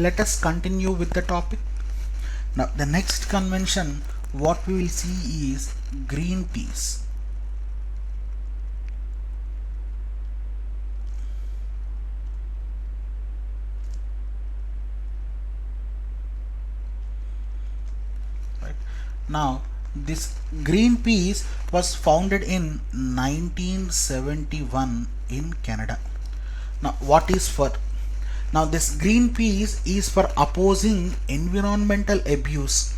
let us continue with the topic. Now the next convention what we will see is Greenpeace. Right. Now this Greenpeace was founded in 1971 in Canada. Now what is for? Now this Greenpeace is for opposing environmental abuse,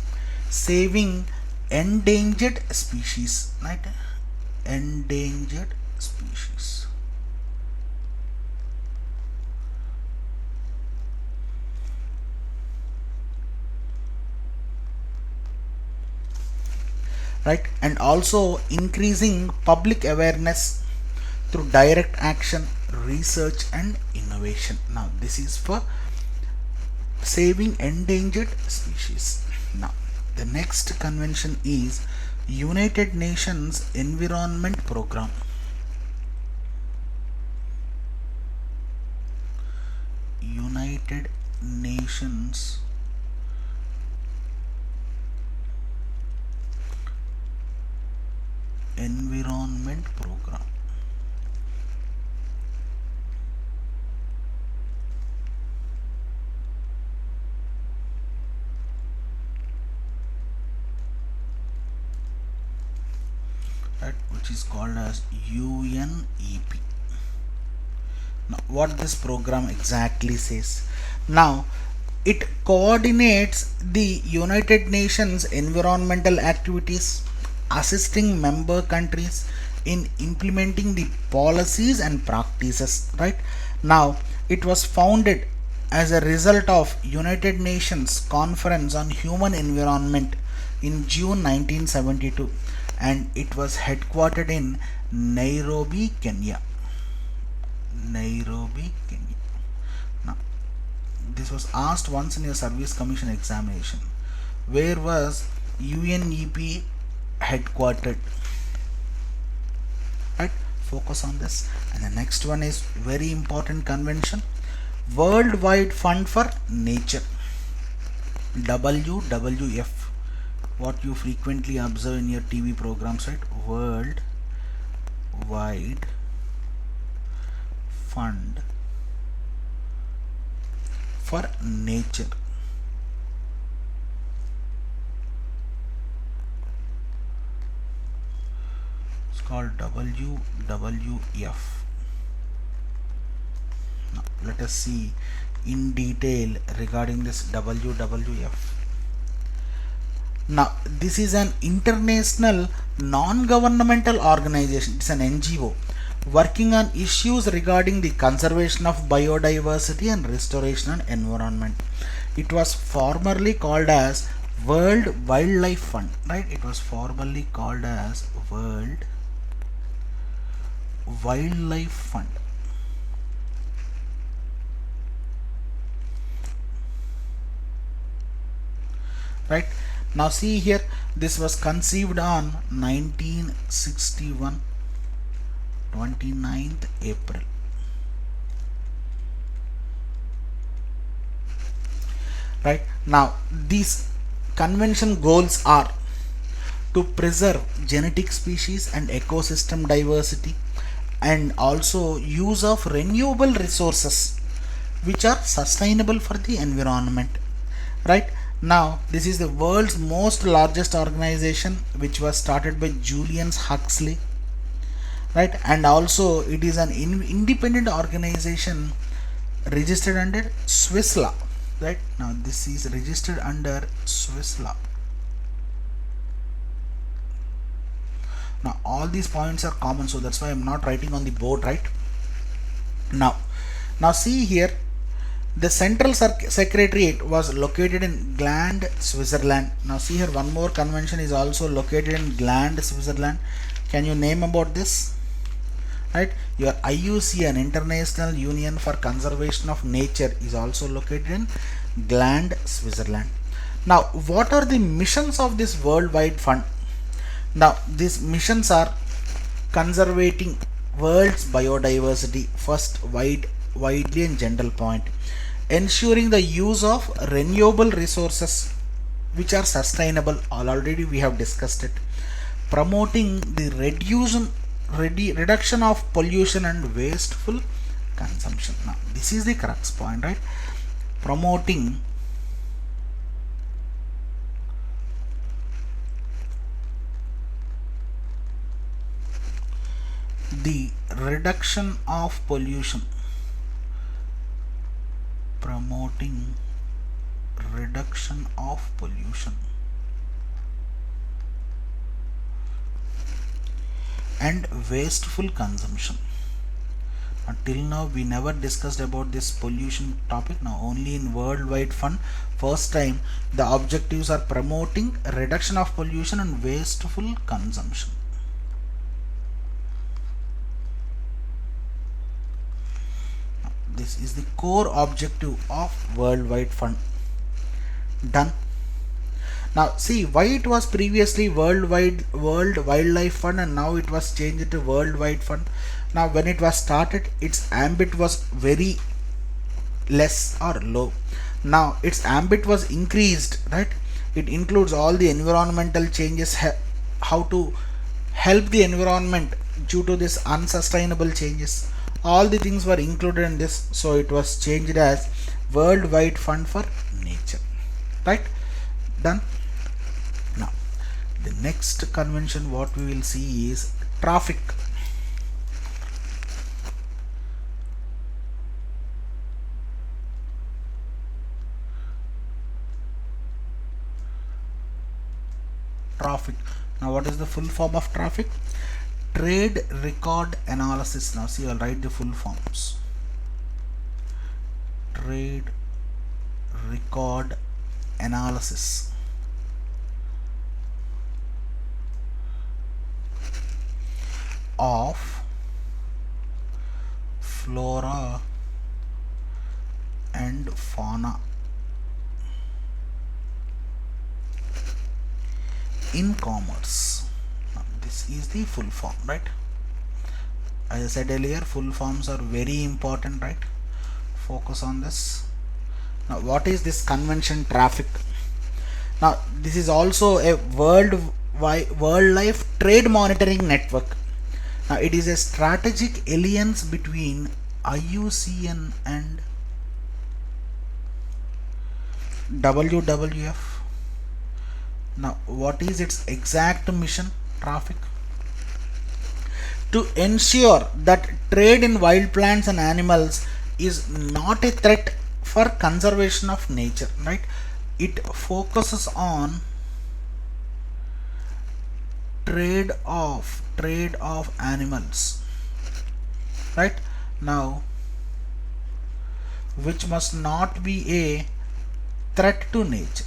saving endangered species, right? Endangered species. Right, and also increasing public awareness through direct action, research and innovation. Now this is for saving endangered species. Now the next convention is United Nations Environment Program. United Nations Environment Program. Right, which is called as UNEP. Now what this program exactly says? Now it coordinates the United Nations environmental activities, assisting member countries in implementing the policies and practices. Right, now it was founded as a result of United Nations Conference on Human Environment in June 1972, and it was headquartered in Nairobi, Kenya. Nairobi, Kenya. Now this was asked once in your service commission examination. Where was UNEP headquartered? Right, focus on this. And the next one is very important convention, Worldwide Fund for Nature, WWF. What you frequently observe in your TV programs, right? World Wide Fund for Nature. It's called WWF. Now let us see in detail regarding this WWF. Now this is an international non-governmental organization. It's an NGO working on issues regarding the conservation of biodiversity and restoration and environment. It was formerly called as World Wildlife Fund. Right, it was formerly called as World Wildlife Fund. Right, now see here, this was conceived on 1961, 29th April. Right, now these convention goals are to preserve genetic species and ecosystem diversity, and also use of renewable resources which are sustainable for the environment. Right, now this is the world's most largest organization, which was started by Julian Huxley. Right, and also it is an independent organization registered under Swiss law. Right, now this is registered under Swiss law. Now all these points are common, so that's why I'm not writing on the board. Right, now see here, the central secretariat was located in Gland, Switzerland. Now see here, one more convention is also located in Gland, Switzerland. Can you name about this? Right, your IUCN, International Union for Conservation of Nature, is also located in Gland, Switzerland. Now what are the missions of this Worldwide Fund? Now these missions are conserving world's biodiversity, first widely and general point, ensuring the use of renewable resources which are sustainable, already we have discussed it, promoting the reduction of pollution and wasteful consumption. Now this is the crux point, right? Promoting the reduction of pollution, promoting reduction of pollution and wasteful consumption. Until now we never discussed about this pollution topic. Now only in Worldwide Fund first time the objectives are promoting reduction of pollution and wasteful consumption. This is the core objective of Worldwide Fund. Done. Now see why it was previously World Wildlife Fund and now it was changed to Worldwide Fund. Now when it was started, its ambit was very less or low. Now its ambit was increased, right? It includes all the environmental changes, how to help the environment due to this unsustainable changes. All the things were included in this, so it was changed as Worldwide Fund for Nature, right? Done. Now the next convention what we will see is traffic. Traffic. Now what is the full form of traffic? Trade record analysis. Now see, I'll write the full forms. Trade record analysis of flora and fauna in commerce. Now, this is the full form, right? As I said earlier, full forms are very important, right? Focus on this. Now what is this convention traffic? Now this is also a wildlife trade monitoring network. Now it is a strategic alliance between IUCN and WWF. Now what is its exact mission? Traffic to ensure that trade in wild plants and animals is not a threat for conservation of nature, right? It focuses on trade of animals, right? Now which must not be a threat to nature,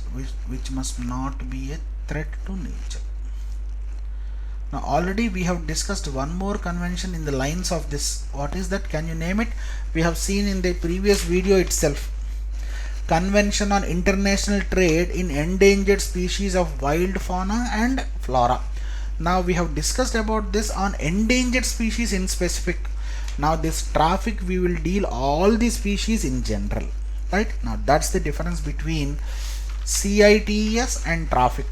which must not be a threat to nature. Now already we have discussed one more convention in the lines of this. What is that? Can you name it? We have seen in the previous video itself. Convention on International Trade in Endangered Species of Wild Fauna and Flora. Now we have discussed about this on endangered species in specific. Now this traffic we will deal all the species in general, right? Now that's the difference between CITES and traffic,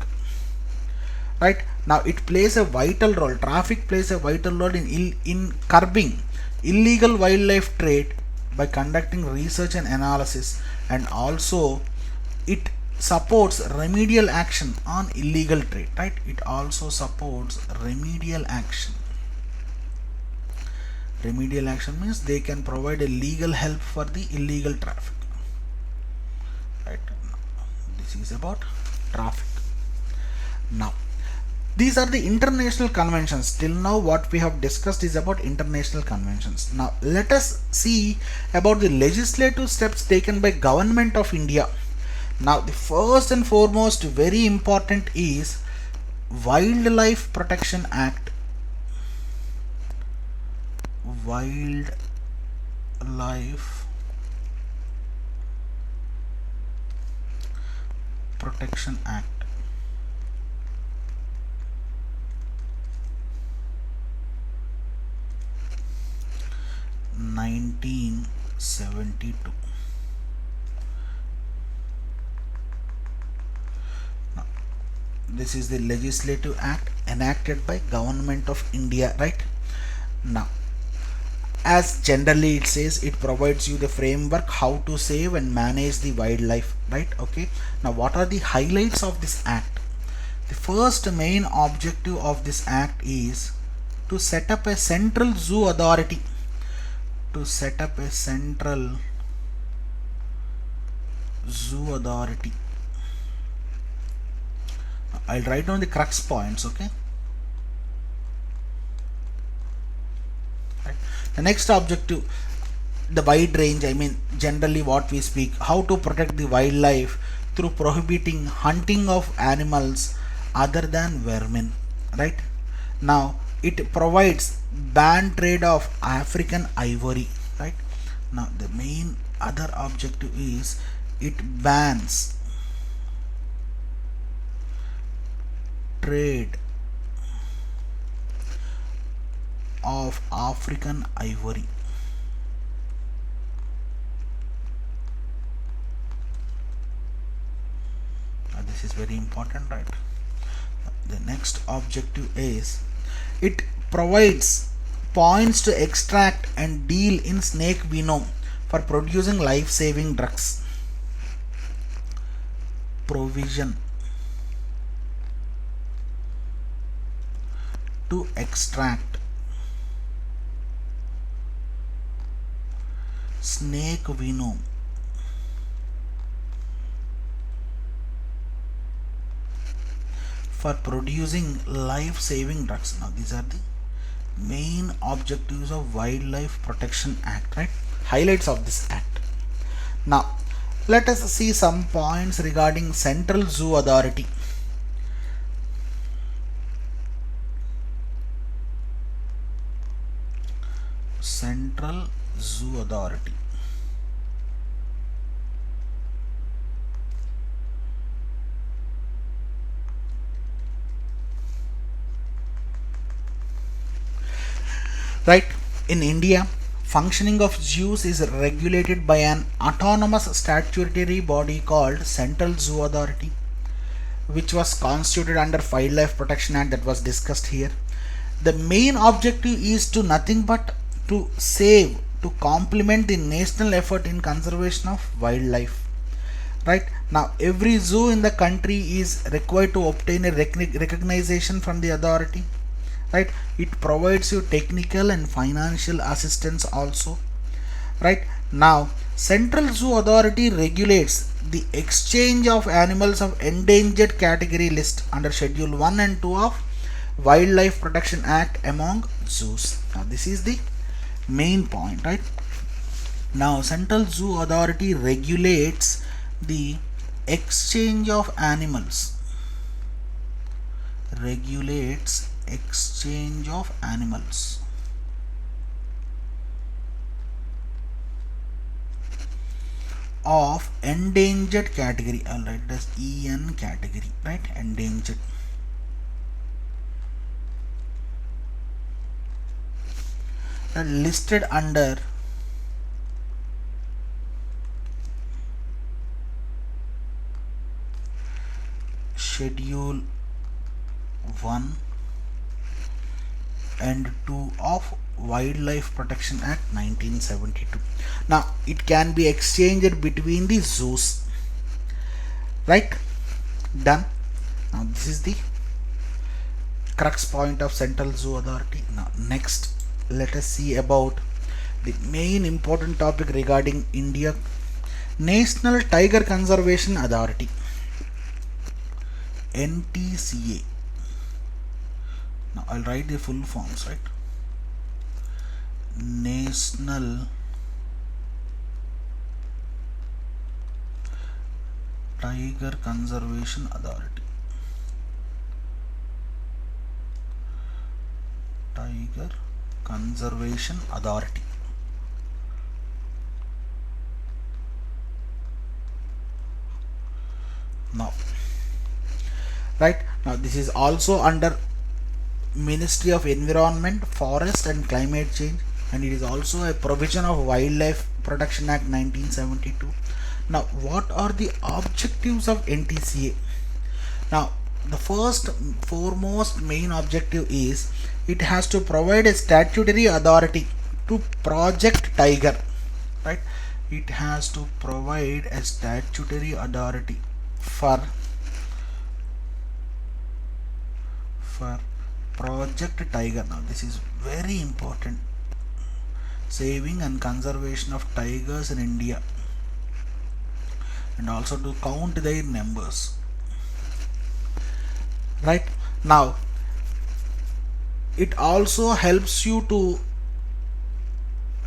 right? Now it plays a vital role. Traffic plays a vital role in curbing illegal wildlife trade by conducting research and analysis, and also it supports remedial action on illegal trade, right? It also supports remedial action. Remedial action means they can provide a legal help for the illegal traffic, right? This is about traffic. Now these are the international conventions. Till now what we have discussed is about international conventions. Now let us see about the legislative steps taken by Government of India. Now the first and foremost very important is Wildlife Protection Act. Wildlife Protection Act. 1972. this is the legislative act enacted by Government of India, right? Now, as generally it says, it provides you the framework how to save and manage the wildlife, right? Okay, now what are the highlights of this act? The first main objective of this act is to set up a central zoo authority. To set up a central zoo authority. I'll write down the crux points, okay? Right. The next objective, the wide range, I mean generally what we speak, how to protect the wildlife through prohibiting hunting of animals other than vermin, right? Now it provides ban trade of African ivory, right? Now the main other objective is it bans trade of African ivory. This is very important, right? The next objective is it provides points to extract and deal in snake venom for producing life-saving drugs. Provision to extract snake venom for producing life-saving drugs. Now these are the main objectives of Wildlife Protection Act, right? Highlights of this act. Now let us see some points regarding Central Zoo Authority. Central Zoo Authority. Right, in India, functioning of zoos is regulated by an autonomous statutory body called Central Zoo Authority, which was constituted under Wildlife Protection Act that was discussed here. The main objective is to nothing but to save, to complement the national effort in conservation of wildlife. Right, now every zoo in the country is required to obtain a recognition from the authority. Right, it provides you technical and financial assistance also. Right, now Central Zoo Authority regulates the exchange of animals of endangered category list under Schedule 1 and 2 of Wildlife Protection Act among zoos. Now this is the main point, right? Now Central Zoo Authority regulates the exchange of animals. Regulates exchange of animals of endangered category. I'll write it as EN category, right? Endangered. Listed under Schedule 1 and 2 of Wildlife Protection Act 1972. Now it can be exchanged between the zoos. Right? Done. Now this is the crux point of Central Zoo Authority. Now next, let us see about the main important topic regarding India, National Tiger Conservation Authority, NTCA. Now I'll write the full forms, right? National Tiger Conservation Authority. Tiger Conservation Authority. Now, right, now this is also under Ministry of Environment, Forest and Climate Change, and it is also a provision of Wildlife Protection Act 1972. Now what are the objectives of NTCA? Now the first foremost main objective is it has to provide a statutory authority to Project Tiger, right? It has to provide a statutory authority for for Project Tiger. Now this is very important. Saving and conservation of tigers in India, and also to count their numbers. Right now, it also helps you to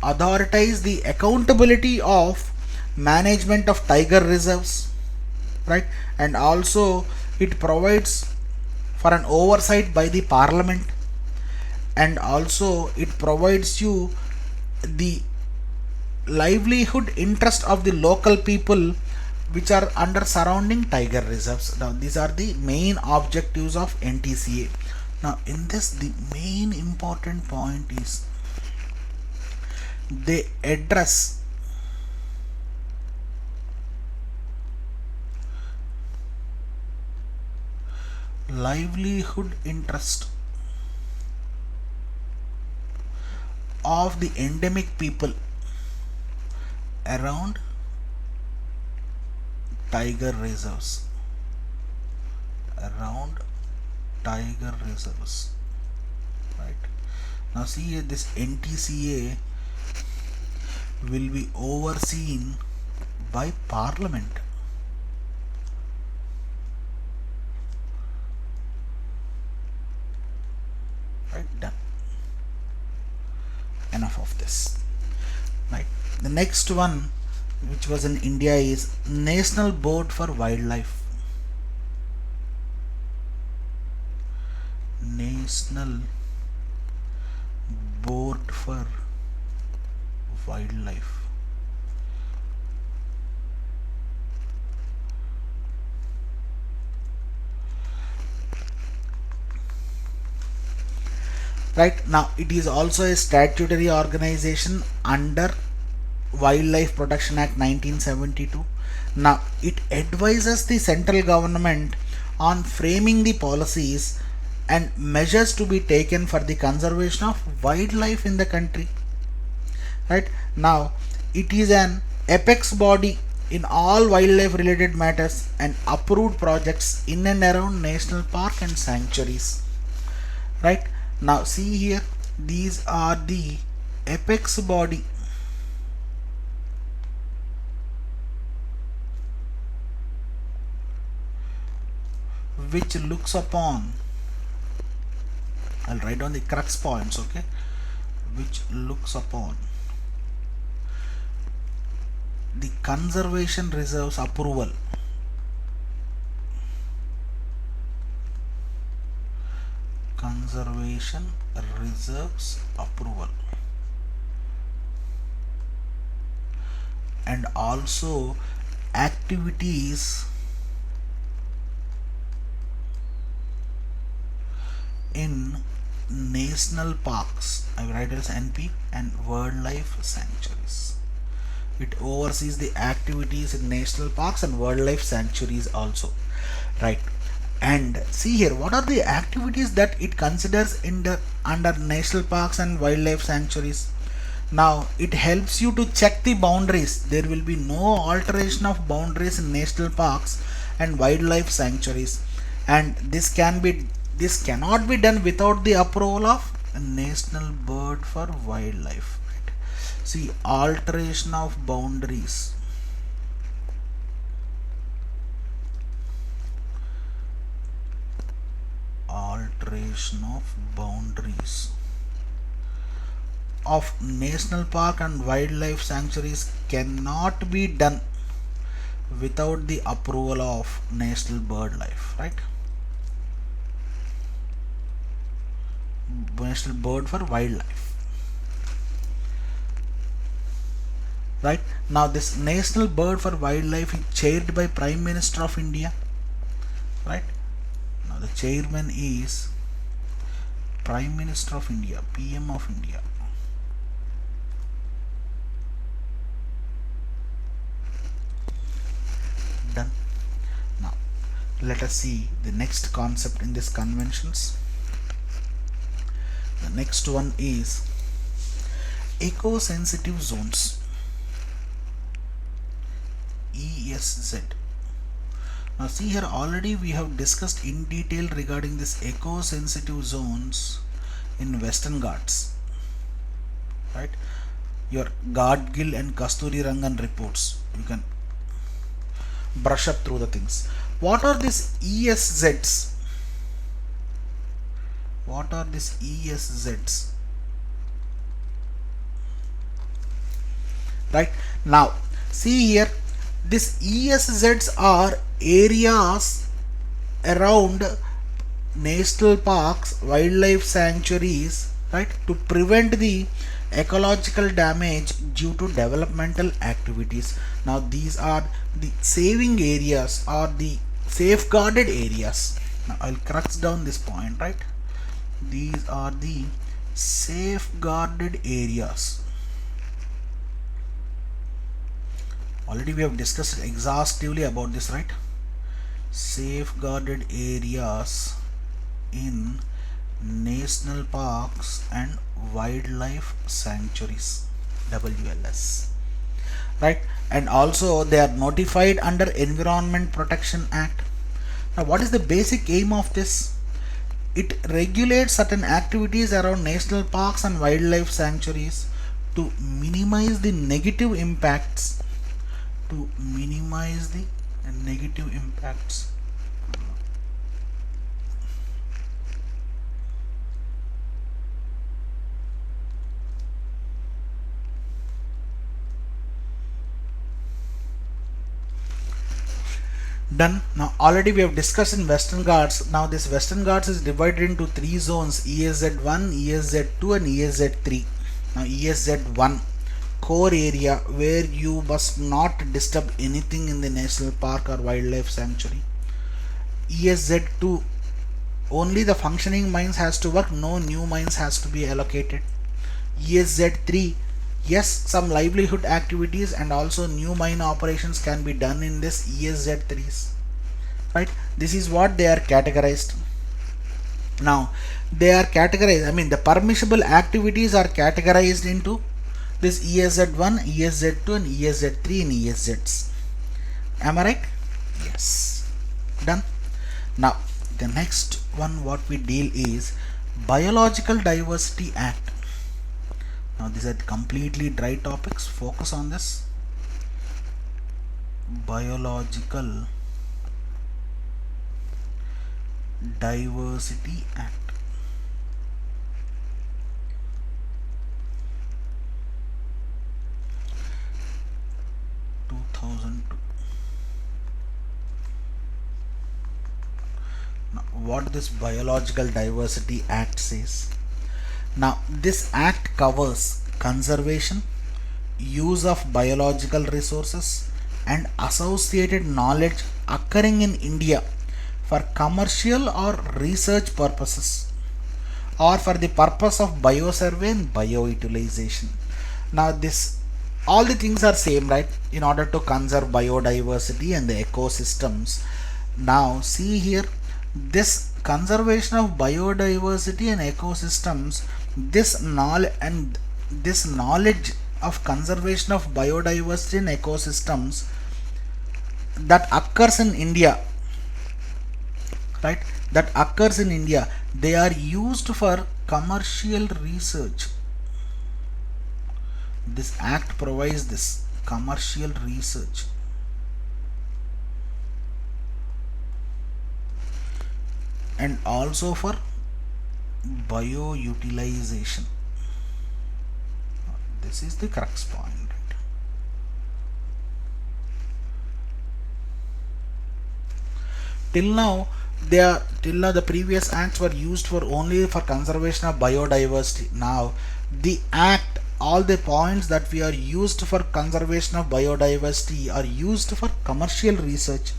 authorize the accountability of management of tiger reserves, right? And also it provides for an oversight by the parliament, and also it provides you the livelihood interest of the local people which are under surrounding tiger reserves. Now these are the main objectives of NTCA. Now in this, the main important point is they address livelihood interest of the endemic people around tiger reserves, around tiger reserves, right? Now see here, this NTCA will be overseen by parliament, right? Done. Enough of this, right? The next one which was in India is National Board for Wildlife. National Board for Wildlife. Right now, it is also a statutory organization under Wildlife Protection Act 1972. Now, it advises the central government on framing the policies and measures to be taken for the conservation of wildlife in the country. Right now, it is an apex body in all wildlife related matters and approved projects in and around national park and sanctuaries. Right now, see here, these are the apex body which looks upon, I'll write down the crux points, okay, which looks upon the conservation reserves approval, conservation reserves approval, and also activities in national parks, I will write as NP, and wildlife sanctuaries. It oversees the activities in national parks and wildlife sanctuaries also, right? And see here, what are the activities that it considers in the under national parks and wildlife sanctuaries? Now it helps you to check the boundaries. There will be no alteration of boundaries in national parks and wildlife sanctuaries, and this cannot be done without the approval of a National Board for Wildlife. Right? See, alteration of boundaries. Alteration of boundaries of national park and wildlife sanctuaries cannot be done without the approval of National Bird Life, right? National Board for Wildlife. Right now, this National Bird for Wildlife is chaired by Prime Minister of India. Right now, the chairman is Prime Minister of India, PM of India. Done. Now Let us see the next concept in this conventions. The next one is eco-sensitive zones, ESZ. Now see here, already we have discussed in detail regarding this eco-sensitive zones in Western Ghats, right? Your Gadgil and Kasturi Rangan reports, you can brush up through the things. What are these ESZs? What are these ESZs? Right now, see here, these ESZs are areas around national parks, wildlife sanctuaries, right, to prevent the ecological damage due to developmental activities. Now these are the saving areas or the safeguarded areas. Now I'll crux down this point, right? These are the safeguarded areas. Already we have discussed exhaustively about this, right? Safeguarded areas in national parks and wildlife sanctuaries, WLS, right? And also they are notified under Environment Protection Act. Now what is the basic aim of this? It regulates certain activities around national parks and wildlife sanctuaries to minimize the negative impacts, Done. Now already we have discussed in Western Ghats. Now this Western Ghats is divided into three zones: ESZ1, ESZ2 and ESZ3. Now ESZ1, core area where you must not disturb anything in the national park or wildlife sanctuary. ESZ2, only the functioning mines has to work, no new mines has to be allocated. ESZ3, yes, some livelihood activities and also new mine operations can be done in this ESZ3s, right? This is what they are categorized. Now they are categorized, I mean the permissible activities are categorized into this ESZ1, ESZ2 and ESZ3 and ESZs. Am I right? Yes. Done. Now the next one what we deal is Biological Diversity Act. Now these are completely dry topics, focus on this. Biological Diversity Act. Now, what this Biological Diversity Act says. Now this act covers conservation, use of biological resources and associated knowledge occurring in India for commercial or research purposes or for the purpose of biosurvey and bioutilization. Now this, all the things are same, right, in order to conserve biodiversity and the ecosystems. Now see here, this conservation of biodiversity and ecosystems, this knowledge of conservation of biodiversity and ecosystems that occurs in India, right, that occurs in India, they are used for commercial research. This act provides this commercial research and also for bioutilization. This is the crux point. Till now the previous acts were used for only for conservation of biodiversity. Now the act, all the points that we are used for conservation of biodiversity are used for commercial research,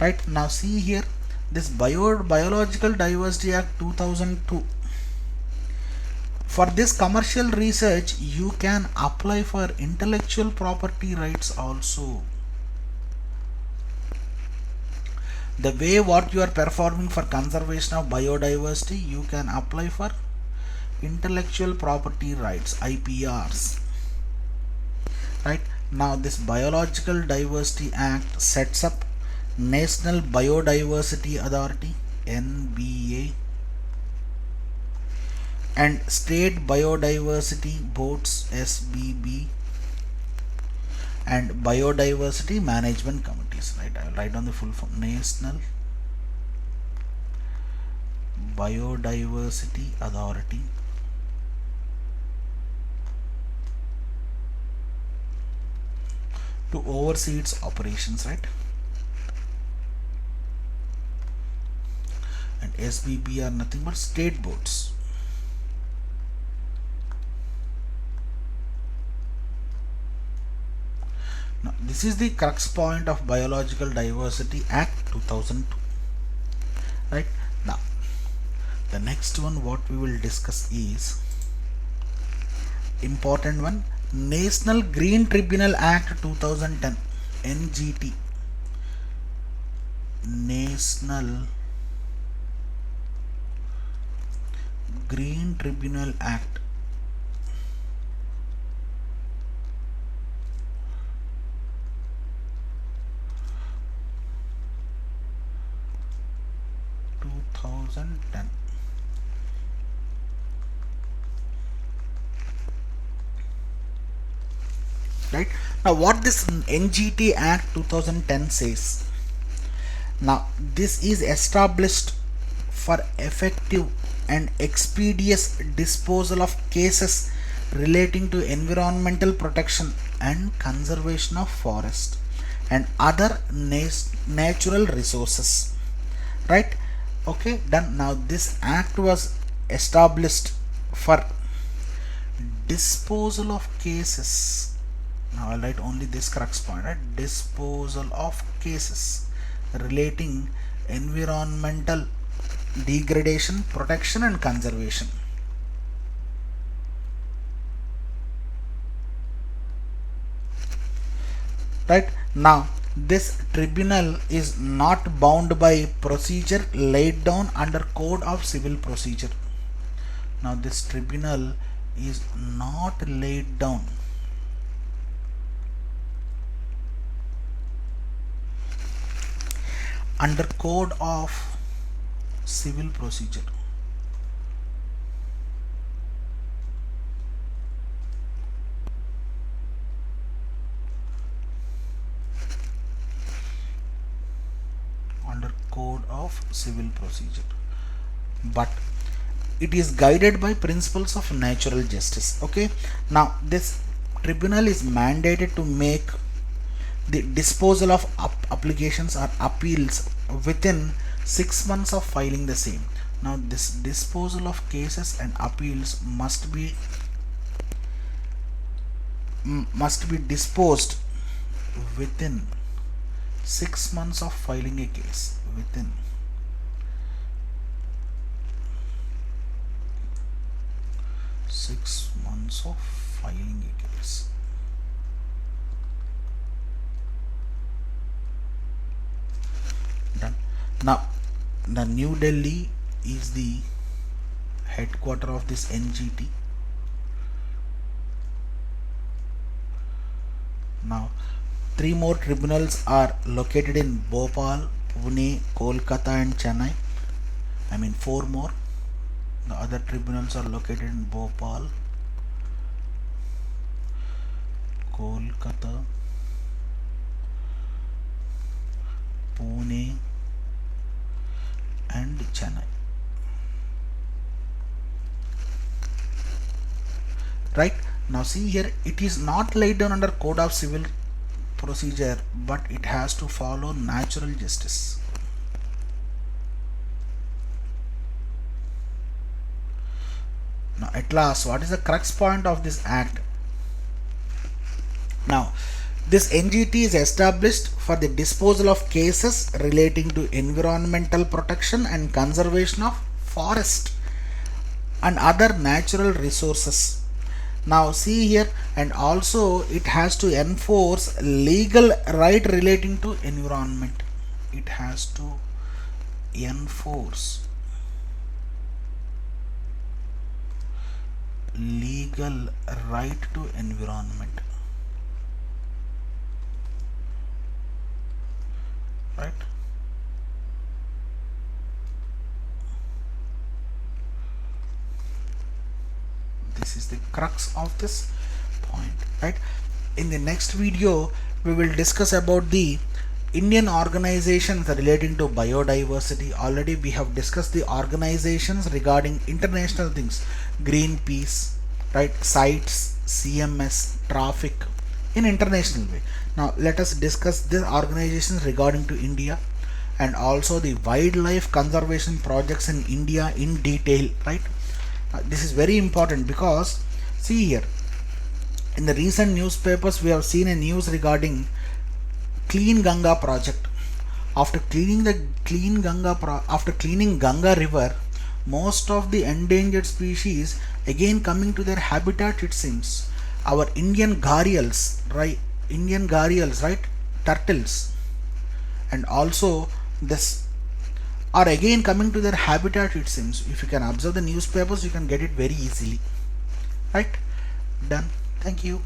right? Now see here, this Biological Diversity Act 2002, for this commercial research you can apply for intellectual property rights also. The way what you are performing for conservation of biodiversity, you can apply for intellectual property rights, IPRs. Right now, this Biological Diversity Act sets up National Biodiversity Authority, NBA, and State Biodiversity Boards, SBB, and Biodiversity Management Committees. Right, I will write on the full form: National Biodiversity Authority, to oversee its operations, right? And SBB are nothing but state boards. Now, this is the crux point of Biological Diversity Act 2002. Right now, the next one what we will discuss is important one: National Green Tribunal Act 2010, NGT. National Green Tribunal Act. Right now, what this NGT Act 2010 says, now this is established for effective and expeditious disposal of cases relating to environmental protection and conservation of forest and other natural resources. Right, okay, done. Now this act was established for disposal of cases. Now I'll write only this crux point, right? Disposal of cases relating environmental degradation, protection and conservation. Right now, this tribunal is not bound by procedure laid down under Code of Civil Procedure. Now this tribunal is not laid down under Code of Civil Procedure. Under Code of Civil Procedure, but it is guided by principles of natural justice. Okay, now this tribunal is mandated to make the disposal of applications or appeals within 6 months of filing the same. Now this disposal of cases and appeals must be disposed within 6 months of filing a case. Within 6 months of filing a case. Done. Now the New Delhi is the headquarter of this NGT. Now 3 more tribunals are located in Bhopal, Pune, Kolkata and Chennai. I mean 4 more. The other tribunals are located in Bhopal, Kolkata, Pune and Chennai. Right now, see here, it is not laid down under Code of Civil Procedure, but it has to follow natural justice. Now at last, what is the crux point of this act? Now this NGT is established for the disposal of cases relating to environmental protection and conservation of forest and other natural resources. Now see here, and also it has to enforce legal right relating to environment. It has to enforce legal right to environment, right? This is the crux of this point, right? In the next video we will discuss about the Indian organizations relating to biodiversity. Already we have discussed the organizations regarding international things, Greenpeace, right, CITES, CMS, traffic, in international way. Now let us discuss the organizations regarding to India and also the wildlife conservation projects in India in detail, right? This is very important because see here, in the recent newspapers we have seen a news regarding Clean Ganga project. After cleaning Ganga river, most of the endangered species again coming to their habitat, it seems. Our Indian gharials, right, turtles, and also this are again coming to their habitat, it seems. If you can observe the newspapers, you can get it very easily, right? Done. Thank you.